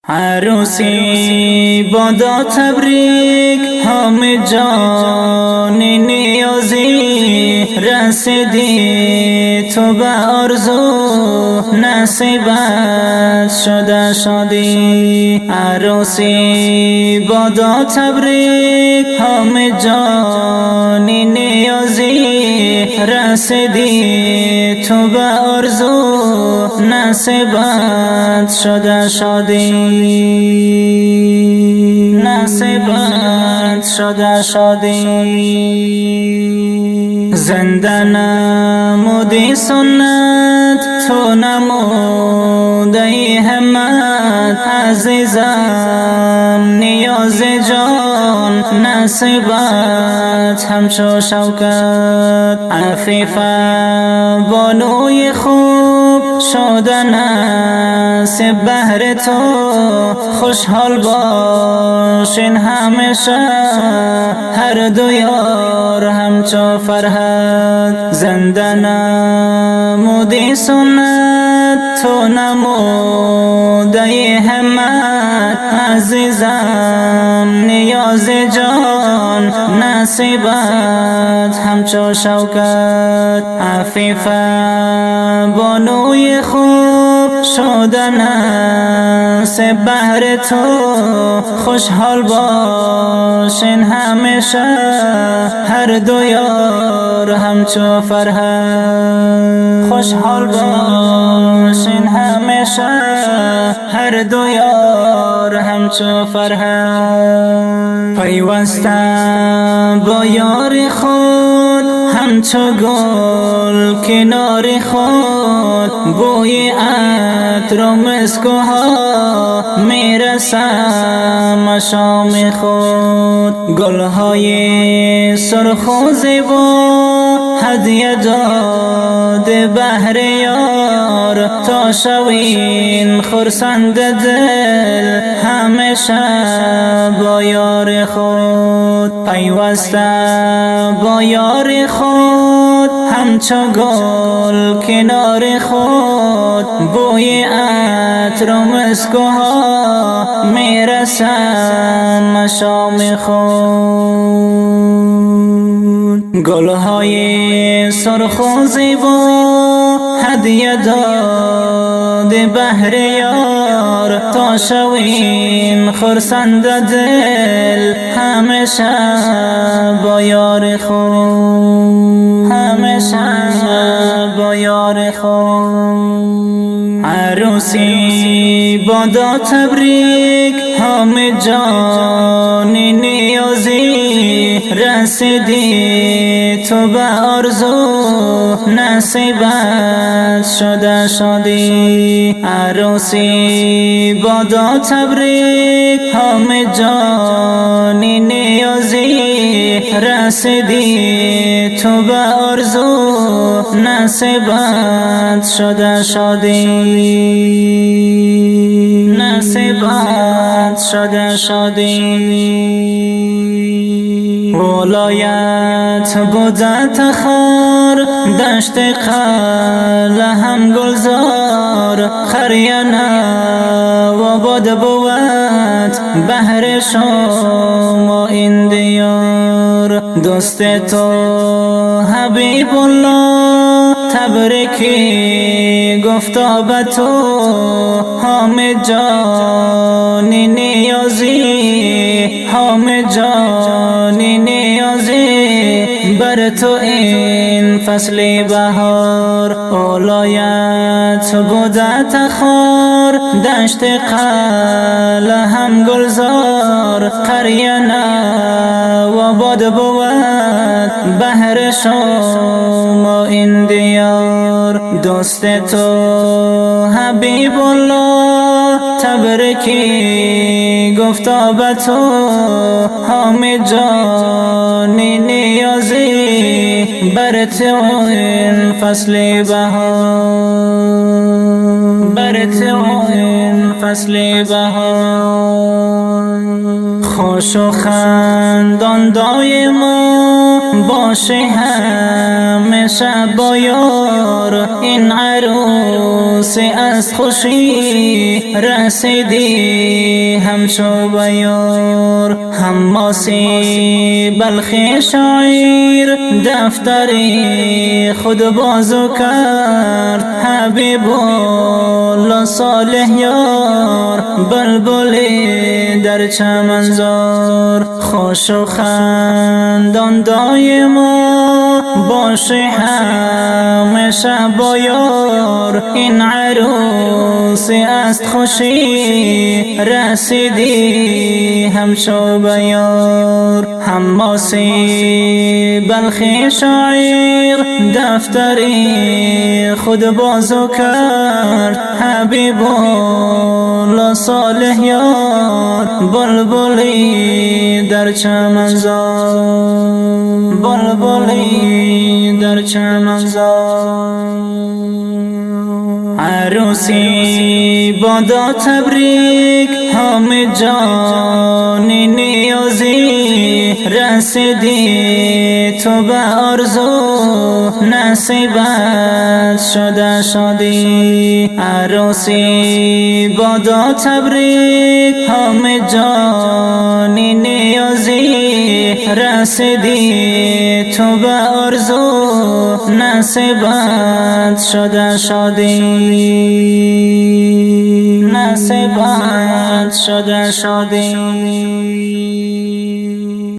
عروسی بادا تبریک همه جان نیازی رسیدی تو به آرزو نصیبت شده شادی. عروسی بادا تبریک همه جان نیازی رسیدی تو به آرزو نصیبت شده شادی. نصیبت شده شادی. زنده نمودی سنت تو نمودی همت عزیزم نیاز جان نصیبت همچو شوکت. عفیفه بانوی خوب شدن نصیب بهر تو خوشحال باشین همیشه هر دو یار همچو فرحت. زنده نمودی سنت تو نمودی همت عزیزم نیاز جان نصیبت همچو شوکت. عفیفه بانوی خوب شدن نصیب بهر تو خوشحال باشین همیشه هر دو یار همچو فرحت. خوشحال باشین همیشه هر دو یار همچو فرحت. پیوستم با یار خود همچو گل کنار خود بوی عطر و مسک و ها میرسم شام خود. گلهای سرخ و زیبا هدیه داده بهر یار تا شوین خرسند دل همیشه با یار خود. پیوسته با یار خود همچو گل کنار خود بوی عطر و مسک و ها میرسم شام خود. گلهای سرخ و زیبا هدیه داده بهر یار تا شوین خرسند دل همیشه با یار خود. همیشه با یار خود. عروسی بادا تبریک همه جان نیازی رسیدی تو به آرزو نصیبت شده شادی. عروسی بادا تبریک همه جان نیازی رسیدی تو به آرزو نصیبت شده شادی. نصیبت شده شادی. ولایت بودت خار دشت قل هم گلزار خریانه و باد بود بهر شما این دیار. دوست تو حبیب الله تبریکی گفتا به تو همه جان نیازی همه جان نیازی بر تو این فصل بهار. اولایت بودت خار دشت قل هم گلزار قریانه و باد بود بهر شما این دیار. دوست تو حبیب الله تبریکی گفتا به تو همه جان نیازی بر تو این فصل بهار، بر تو این فصل بهار. خوش و خندان دایما باشه همیشه با یار، این عروس از خوشی رسیدی همچو به یار. حماسی بلخی شاعر دفتری خود بازو کرد، حبیب الله صالح یار بلبلی در چمنزار. خوش و خندان دایما باشه همیشه با یار، این عروس است خوشی رسیدی همچو به یار. حماسی بلخی شاعر دفتری خود بازو کرد، حبیب الله صالح یار بلبلی در چمنزار، بلبلی در چمنزار. عروسی بادا تبریک همه جان نیازی، رسیدی تو به آرزو نصیبت شده شادی. عروسی بادا تبریک همه جان نیازی، رسیدی تو به آرزو نصیبت شده شادی، نصیبت شده شادی.